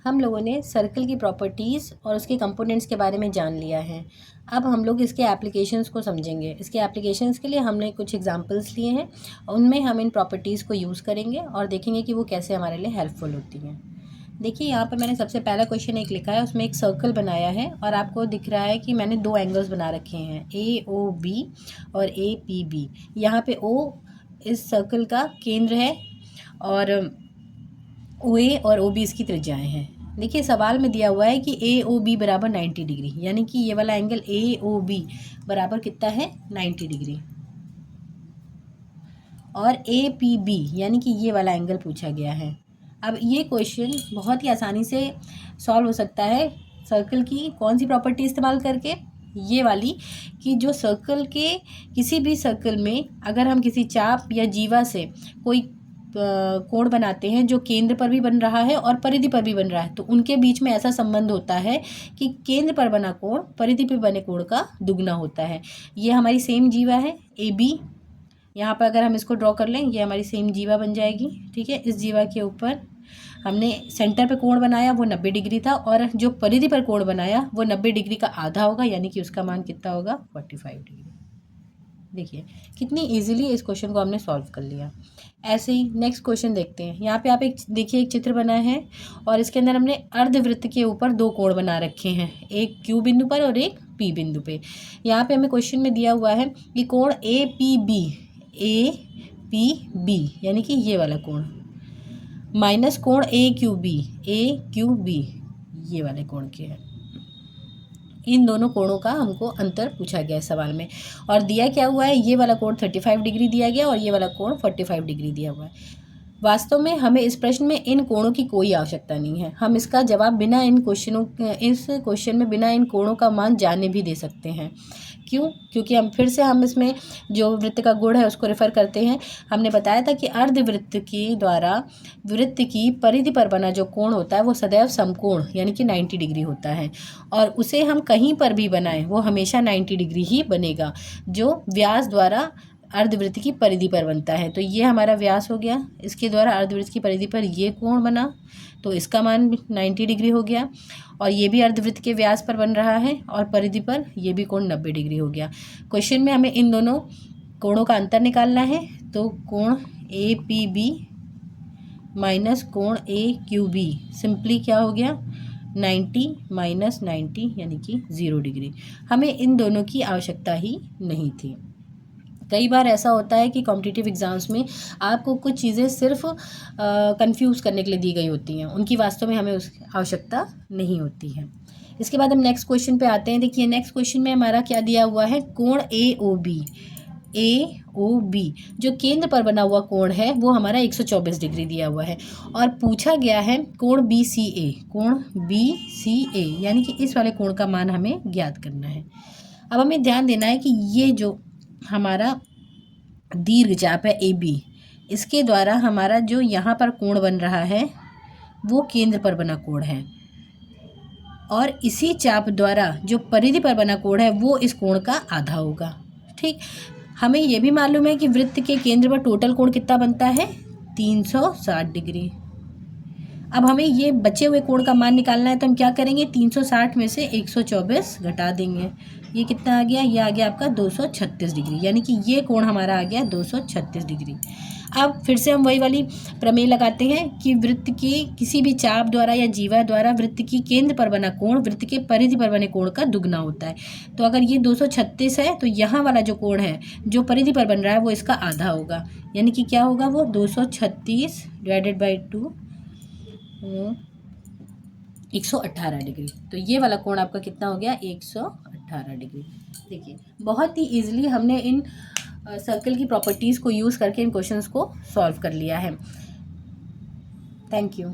हम लोगों ने सर्कल की प्रॉपर्टीज़ और उसके कंपोनेंट्स के बारे में जान लिया है। अब हम लोग इसके एप्लीकेशंस को समझेंगे। इसके एप्लीकेशंस के लिए हमने कुछ एग्जांपल्स लिए हैं, उनमें हम इन प्रॉपर्टीज़ को यूज़ करेंगे और देखेंगे कि वो कैसे हमारे लिए हेल्पफुल होती हैं। देखिए यहाँ पर मैंने सबसे पहला क्वेश्चन एक लिखा है, उसमें एक सर्कल बनाया है और आपको दिख रहा है कि मैंने दो एंगल्स बना रखे हैं, AOB और APB। यहाँ पे O इस सर्कल का केंद्र है और OA और OB इसकी त्रिज्याएं हैं। देखिए सवाल में दिया हुआ है कि AOB बराबर 90 डिग्री, यानी कि ये वाला एंगल AOB बराबर कितना है 90 डिग्री, और APB यानी कि ये वाला एंगल पूछा गया है। अब ये क्वेश्चन बहुत ही आसानी से सॉल्व हो सकता है सर्कल की कौन सी प्रॉपर्टी इस्तेमाल करके, ये वाली कि जो सर्कल के किसी भी सर्कल में अगर हम किसी चाप या जीवा से कोई कोण बनाते हैं जो केंद्र पर भी बन रहा है और परिधि पर भी बन रहा है, तो उनके बीच में ऐसा संबंध होता है कि केंद्र पर बना कोण परिधि पर बने कोण का दुगना होता है। ये हमारी सेम जीवा है AB। यहाँ पर अगर हम इसको ड्रॉ कर लें, ये हमारी सेम जीवा बन जाएगी। ठीक है, इस जीवा के ऊपर हमने सेंटर पे कोण बनाया वो 90 डिग्री था, और जो परिधि पर कोण बनाया वो 90 डिग्री का आधा होगा, यानी कि उसका मान कितना होगा 45 डिग्री। देखिए कितनी इजीली इस क्वेश्चन को हमने सॉल्व कर लिया। ऐसे ही नेक्स्ट क्वेश्चन देखते हैं। यहाँ पे आप एक देखिए एक चित्र बना है और इसके अंदर हमने अर्धवृत्त के ऊपर दो कोण बना रखे हैं, एक Q बिंदु पर और एक P बिंदु पे। यहाँ पे हमें क्वेश्चन में दिया हुआ है कि कोण APB यानी कि ये वाला कोण माइनस कोण AQB ये वाले कोण के हैं। इन दोनों कोणों का हमको अंतर पूछा गया है सवाल में, और दिया क्या हुआ है, ये वाला कोण 35 डिग्री दिया गया और ये वाला कोण 45 डिग्री दिया हुआ है। वास्तव में हमें इस प्रश्न में इन कोणों की कोई आवश्यकता नहीं है, हम इसका जवाब बिना इस क्वेश्चन में बिना इन कोणों का मान जाने भी दे सकते हैं। क्यों? क्योंकि हम इसमें जो वृत्त का गुण है उसको रेफर करते हैं। हमने बताया था कि अर्धवृत्त के द्वारा वृत्त की परिधि पर बना जो कोण होता है वो सदैव समकोण यानी कि 90 डिग्री होता है, और उसे हम कहीं पर भी बनाएं वो हमेशा 90 डिग्री ही बनेगा, जो व्यास द्वारा अर्धवृत्त की परिधि पर बनता है। तो ये हमारा व्यास हो गया, इसके द्वारा अर्धवृत्त की परिधि पर ये कोण बना तो इसका मान 90 डिग्री हो गया, और ये भी अर्धवृत्त के व्यास पर बन रहा है और परिधि पर ये भी कोण 90 डिग्री हो गया। क्वेश्चन में हमें इन दोनों कोणों का अंतर निकालना है, तो कोण APB माइनस कोण AQB सिंपली क्या हो गया 90 माइनस 90 यानी कि 0 डिग्री। हमें इन दोनों की आवश्यकता ही नहीं थी। कई बार ऐसा होता है कि कॉम्पिटिटिव एग्ज़ाम्स में आपको कुछ चीज़ें सिर्फ कंफ्यूज करने के लिए दी गई होती हैं, उनकी वास्तव में हमें उसकी आवश्यकता नहीं होती है। इसके बाद हम नेक्स्ट क्वेश्चन पे आते हैं। देखिए नेक्स्ट क्वेश्चन में हमारा क्या दिया हुआ है, कोण AOB जो केंद्र पर बना हुआ कोण है वो हमारा 124 डिग्री दिया हुआ है, और पूछा गया है कोण BCA यानी कि इस वाले कोण का मान हमें ज्ञात करना है। अब हमें ध्यान देना है कि ये जो हमारा दीर्घ चाप है AB, इसके द्वारा हमारा जो यहाँ पर कोण बन रहा है वो केंद्र पर बना कोण है, और इसी चाप द्वारा जो परिधि पर बना कोण है वो इस कोण का आधा होगा। ठीक, हमें ये भी मालूम है कि वृत्त के केंद्र पर टोटल कोण कितना बनता है 360 डिग्री। अब हमें ये बचे हुए कोण का मान निकालना है, तो हम क्या करेंगे 360 में से 124 घटा देंगे, ये कितना आ गया, ये आ गया आपका 236 डिग्री, यानी कि ये कोण हमारा आ गया 236 डिग्री। अब फिर से हम वही वाली प्रमेय लगाते हैं कि वृत्त के किसी भी चाप द्वारा या जीवा द्वारा वृत्त की केंद्र पर बना कोण वृत्त के परिधि पर बने कोण का दुगना होता है। तो अगर ये 236 है तो यहाँ वाला जो कोण है जो परिधि पर बन रहा है वो इसका आधा होगा, यानी कि क्या होगा वो 236 डिवाइडेड बाई 2 118 डिग्री। तो ये वाला कोण आपका कितना हो गया 118 डिग्री। देखिए बहुत ही ईजिली हमने इन सर्कल की प्रॉपर्टीज़ को यूज़ करके इन क्वेश्चंस को सॉल्व कर लिया है। Thank you.